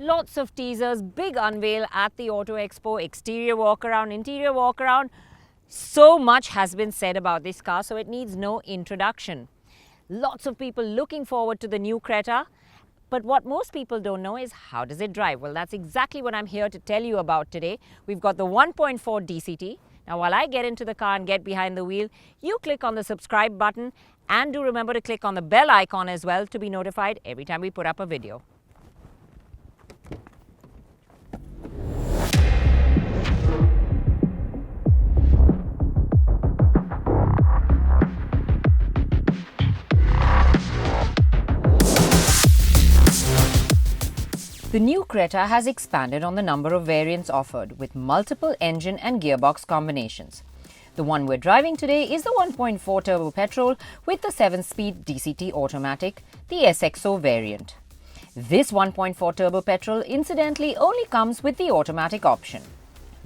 Lots of teasers, big unveil at the Auto Expo, exterior walk around, interior walk around. So much has been said about this car, so it needs no introduction. Lots of people looking forward to the new Creta. But what most people don't know is, how does it drive? Well, that's exactly what I'm here to tell you about today. We've got the 1.4 DCT. Now, while I get into the car and get behind the wheel, you click on the subscribe button and do remember to click on the bell icon as well to be notified every time we put up a video. The new Creta has expanded on the number of variants offered with multiple engine and gearbox combinations. The one we're driving today is the 1.4 turbo-petrol with the 7-speed DCT automatic, the SXO variant. This 1.4 turbo-petrol incidentally only comes with the automatic option.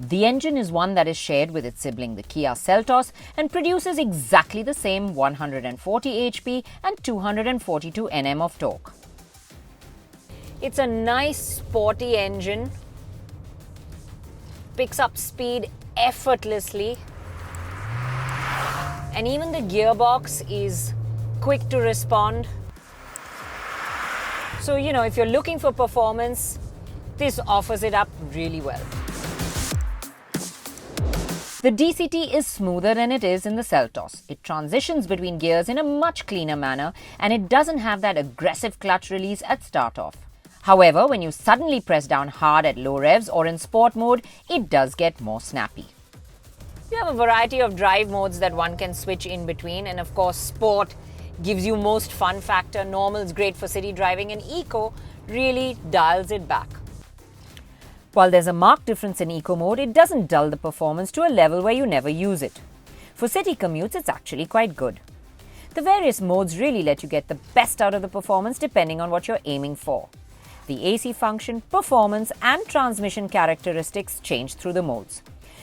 The engine is one that is shared with its sibling, the Kia Seltos, and produces exactly the same 140 HP and 242 Nm of torque. It's a nice sporty engine, picks up speed effortlessly, and even the gearbox is quick to respond. So, if you're looking for performance, this offers it up really well. The DCT is smoother than it is in the Seltos. It transitions between gears in a much cleaner manner, and it doesn't have that aggressive clutch release at start-off. However, when you suddenly press down hard at low revs or in sport mode, it does get more snappy. You have a variety of drive modes that one can switch in between, and of course, sport gives you most fun factor, normal is great for city driving, and eco really dials it back. While there's a marked difference in eco mode, it doesn't dull the performance to a level where you never use it. For city commutes, it's actually quite good. The various modes really let you get the best out of the performance depending on what you're aiming for. The AC function, performance and transmission characteristics change through the modes.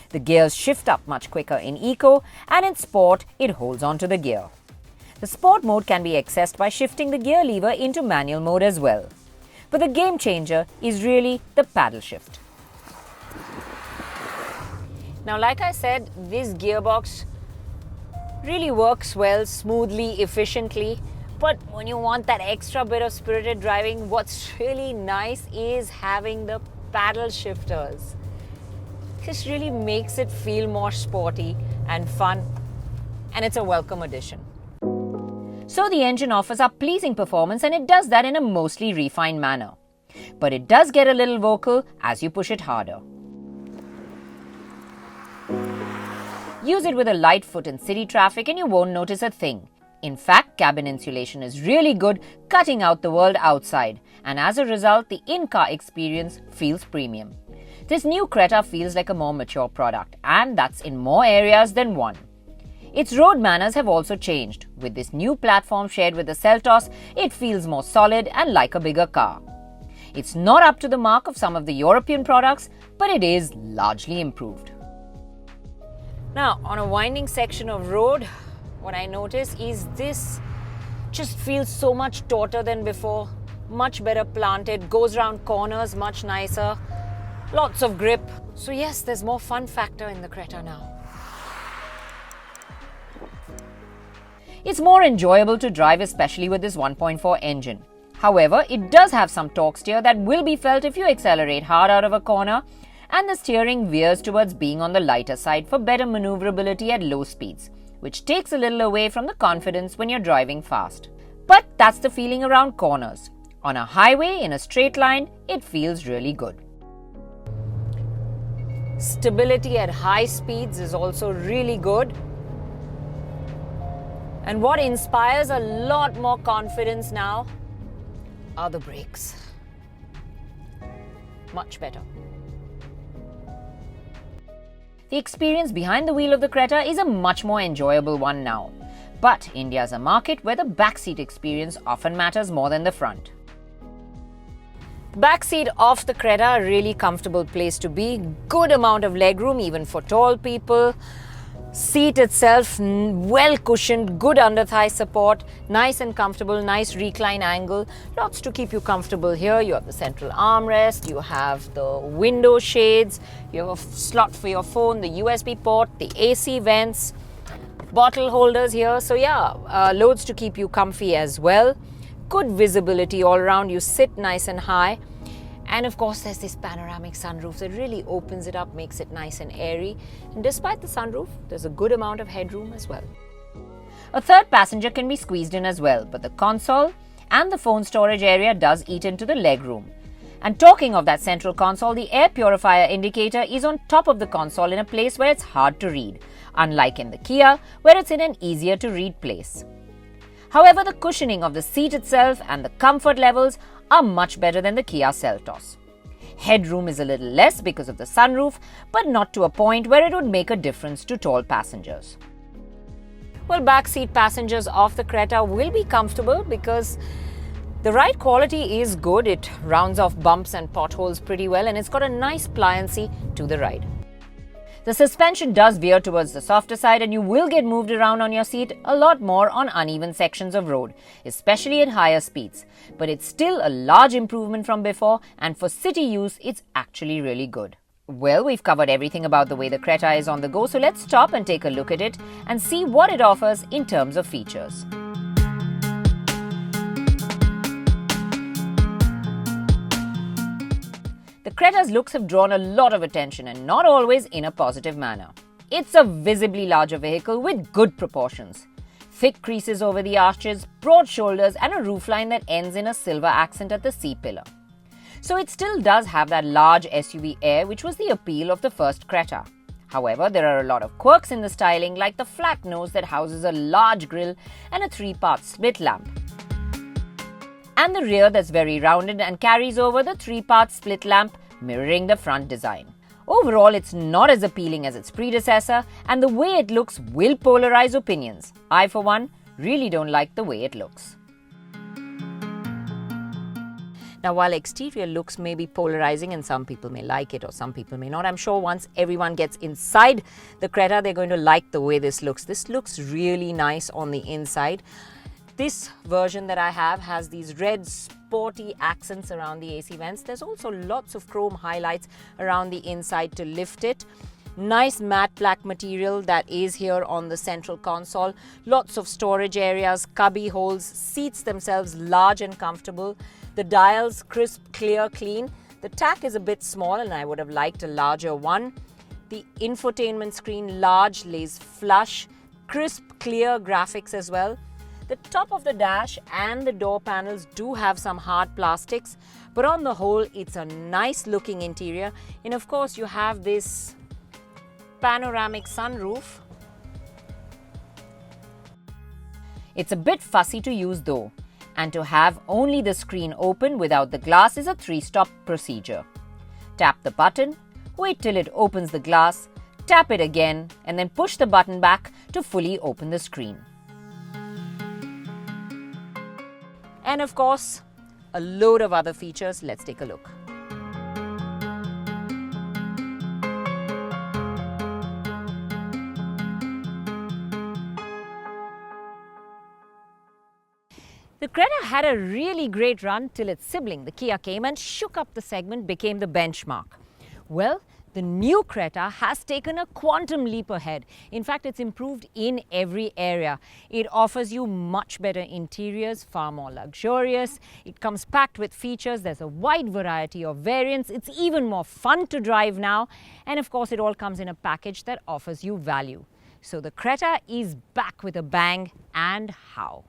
The gears shift up much quicker in Eco, and in Sport, it holds on to the gear. The Sport mode can be accessed by shifting the gear lever into manual mode as well. But the game changer is really the paddle shift. Now, like I said, this gearbox really works well, smoothly, efficiently. But when you want that extra bit of spirited driving, what's really nice is having the paddle shifters. This really makes it feel more sporty and fun, and it's a welcome addition. So the engine offers up pleasing performance, and it does that in a mostly refined manner. But it does get a little vocal as you push it harder. Use it with a light foot in city traffic and you won't notice a thing. In fact, cabin insulation is really good, cutting out the world outside, and as a result, the in-car experience feels premium. This new Creta feels like a more mature product, and that's in more areas than one. Its road manners have also changed. With this new platform shared with the Seltos, it feels more solid and like a bigger car. It's not up to the mark of some of the European products, but it is largely improved. Now, on a winding section of road, what I notice is this just feels so much tauter than before, much better planted, goes around corners much nicer, lots of grip. So yes, there's more fun factor in the Creta now. It's more enjoyable to drive, especially with this 1.4 engine. However, it does have some torque steer that will be felt if you accelerate hard out of a corner, and the steering veers towards being on the lighter side for better maneuverability at low speeds, which takes a little away from the confidence when you're driving fast. But that's the feeling around corners. On a highway, in a straight line, it feels really good. Stability at high speeds is also really good. And what inspires a lot more confidence now are the brakes. Much better. The experience behind the wheel of the Creta is a much more enjoyable one now. But India is a market where the backseat experience often matters more than the front. Backseat of the Creta, a really comfortable place to be. Good amount of legroom even for tall people. Seat itself, well cushioned, good under thigh support, nice and comfortable, nice recline angle, lots to keep you comfortable here. You have the central armrest, you have the window shades, you have a slot for your phone, the USB port, the AC vents, bottle holders here. So yeah, loads to keep you comfy as well. Good visibility all around, you sit nice and high. And of course, there's this panoramic sunroof that really opens it up, makes it nice and airy. And despite the sunroof, there's a good amount of headroom as well. A third passenger can be squeezed in as well, but the console and the phone storage area does eat into the legroom. And talking of that central console, the air purifier indicator is on top of the console in a place where it's hard to read, unlike in the Kia, where it's in an easier to read place. However, the cushioning of the seat itself and the comfort levels are much better than the Kia Seltos. Headroom is a little less because of the sunroof, but not to a point where it would make a difference to tall passengers. Well, backseat passengers of the Creta will be comfortable because the ride quality is good. It rounds off bumps and potholes pretty well, and it's got a nice pliancy to the ride. The suspension does veer towards the softer side, and you will get moved around on your seat a lot more on uneven sections of road, especially at higher speeds. But it's still a large improvement from before, and for city use, it's actually really good. Well, we've covered everything about the way the Creta is on the go, so let's stop and take a look at it and see what it offers in terms of features. The Creta's looks have drawn a lot of attention, and not always in a positive manner. It's a visibly larger vehicle with good proportions. Thick creases over the arches, broad shoulders, and a roofline that ends in a silver accent at the C-pillar. So it still does have that large SUV air, which was the appeal of the first Creta. However, there are a lot of quirks in the styling, like the flat nose that houses a large grille and a 3-part split lamp, and the rear that's very rounded and carries over the 3-part split lamp, mirroring the front design. Overall, it's not as appealing as its predecessor, and the way it looks will polarize opinions. I, for one, really don't like the way it looks. Now, while exterior looks may be polarizing and some people may like it or some people may not, I'm sure once everyone gets inside the Creta, they're going to like the way this looks. This looks really nice on the inside. This version that I have has these red sporty accents around the AC vents. There's also lots of chrome highlights around the inside to lift it. Nice matte black material that is here on the central console. Lots of storage areas, cubby holes, seats themselves large and comfortable. The dials crisp, clear, clean. The tack is a bit small and I would have liked a larger one. The infotainment screen large, lays flush, crisp, clear graphics as well. The top of the dash and the door panels do have some hard plastics, but on the whole, it's a nice looking interior. And of course, you have this panoramic sunroof. It's a bit fussy to use though, and to have only the screen open without the glass is a 3-stop procedure. Tap the button, wait till it opens the glass, tap it again, and then push the button back to fully open the screen. And of course, a load of other features. Let's take a look. The Creta had a really great run till its sibling, the Kia, came and shook up the segment, became the benchmark. Well, the new Creta has taken a quantum leap ahead. In fact, it's improved in every area. It offers you much better interiors, far more luxurious. It comes packed with features. There's a wide variety of variants. It's even more fun to drive now. And of course, it all comes in a package that offers you value. So the Creta is back with a bang, and how?